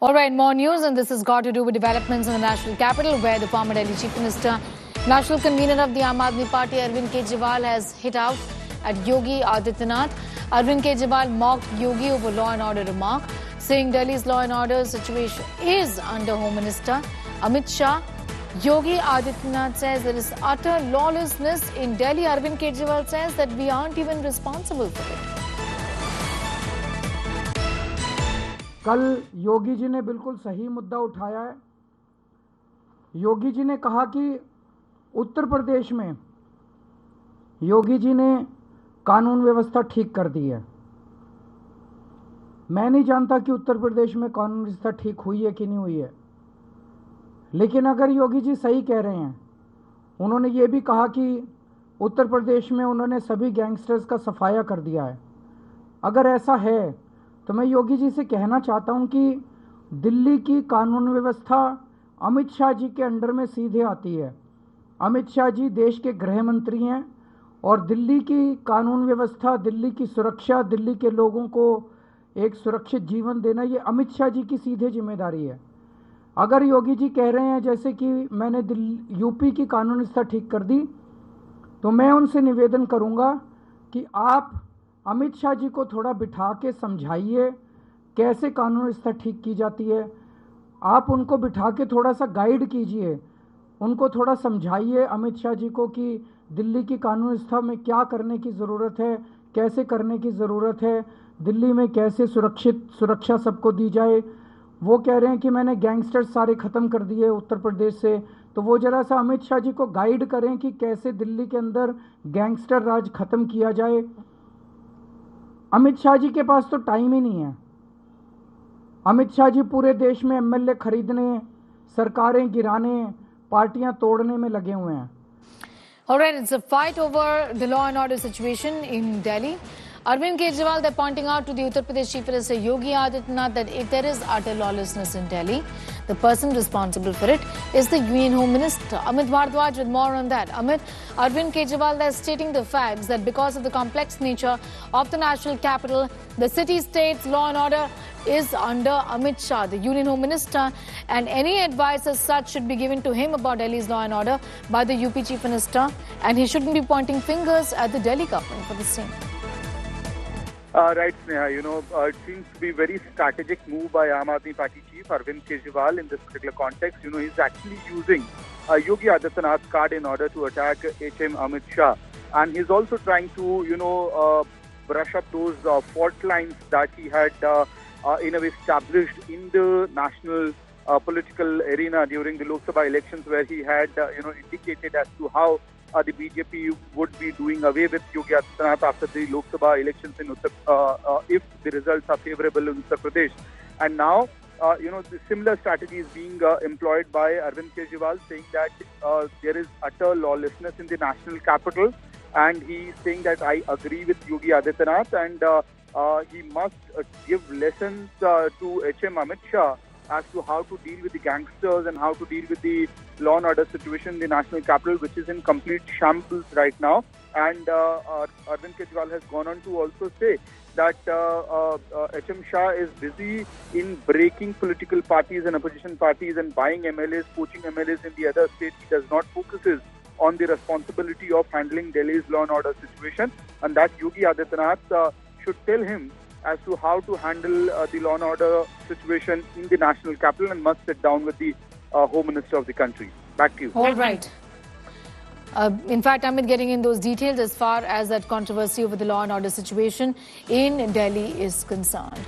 All right, more news, and this has got to do with developments in the national capital, where the former Delhi Chief Minister, national convener of the Aam Aadmi Party, Arvind Kejriwal, has hit out at Yogi Adityanath. Arvind Kejriwal mocked Yogi over law and order remark, saying Delhi's law and order situation is under Home Minister Amit Shah. Yogi Adityanath says there is utter lawlessness in Delhi. Arvind Kejriwal says that we aren't even responsible for it. कल योगी जी ने बिल्कुल सही मुद्दा उठाया है। योगी जी ने कहा कि उत्तर प्रदेश में योगी जी ने कानून व्यवस्था ठीक कर दी है। मैं नहीं जानता कि उत्तर प्रदेश में कानून व्यवस्था ठीक हुई है कि नहीं हुई है, लेकिन अगर योगी जी सही कह रहे हैं, उन्होंने ये भी कहा कि उत्तर प्रदेश में उन्होंने सभी गैंगस्टर्स का सफाया कर दिया है। अगर ऐसा है तो मैं योगी जी से कहना चाहता हूं कि दिल्ली की कानून व्यवस्था अमित शाह जी के अंडर में सीधे आती है। अमित शाह जी देश के गृह मंत्री हैं और दिल्ली की कानून व्यवस्था, दिल्ली की सुरक्षा, दिल्ली के लोगों को एक सुरक्षित जीवन देना, ये अमित शाह जी की सीधे जिम्मेदारी है। अगर योगी जी कह रहे हैं जैसे कि मैंने यूपी की कानून व्यवस्था ठीक कर दी, तो मैं उनसे निवेदन करूंगा कि आप अमित शाह जी को थोड़ा बिठा के समझाइए कैसे कानून व्यवस्था ठीक की जाती है। आप उनको बिठा के थोड़ा सा गाइड कीजिए, उनको थोड़ा समझाइए अमित शाह जी को कि दिल्ली की कानून व्यवस्था में क्या करने की ज़रूरत है, कैसे करने की ज़रूरत है, दिल्ली में कैसे सुरक्षा सबको दी जाए। वो कह रहे हैं कि मैंने गैंगस्टर्स सारे ख़त्म कर दिए उत्तर प्रदेश से, तो वो ज़रा सा अमित शाह जी को गाइड करें कि कैसे दिल्ली के अंदर गैंगस्टर राज ख़त्म किया जाए। अमित शाह जी के पास तो टाइम ही नहीं है। अमित शाह जी पूरे देश में एमएलए खरीदने, सरकारें गिराने, पार्टियां तोड़ने में लगे हुए हैं। All right, it's a fight over the law and order situation in Delhi. Arvind Kejriwal, they're pointing out to the Uttar Pradesh Chief Minister Yogi Adityanath that if there is utter lawlessness in Delhi, the person responsible for it is the Union Home Minister. Amit Bhardwaj with more on that. Amit, Arvind Kejriwal is stating the facts that because of the complex nature of the national capital, the city-state's law and order is under Amit Shah, the Union Home Minister, and any advice as such should be given to him about Delhi's law and order by the UP Chief Minister, and he shouldn't be pointing fingers at the Delhi government for the same. Right, Sneha, it seems to be a very strategic move by Aam Aadmi Party Chief Arvind Kejriwal in this particular context. He's actually using Yogi Adityanath's card in order to attack HM Amit Shah. And he's also trying to, brush up those fault lines that he had in a way established in the national political arena during the Lok Sabha elections, where he had, indicated as to how the BJP would be doing away with Yogi Adityanath after the Lok Sabha elections in if the results are favorable in Uttar Pradesh. And now, the similar strategy is being employed by Arvind Kejriwal, saying that there is utter lawlessness in the national capital. And he is saying that I agree with Yogi Adityanath, and he must give lessons to HM Amit Shah as to how to deal with the gangsters and how to deal with the law and order situation in the national capital, which is in complete shambles right now. And Arvind Kejriwal has gone on to also say that HM Shah is busy in breaking political parties and opposition parties and buying MLAs, poaching MLAs in the other states. He does not focus on the responsibility of handling Delhi's law and order situation, and that Yogi Adityanath should tell him as to how to handle the law and order situation in the national capital, and must sit down with the Home Minister of the country. Back to you. All right. In fact, Amit, getting in those details as far as that controversy over the law and order situation in Delhi is concerned.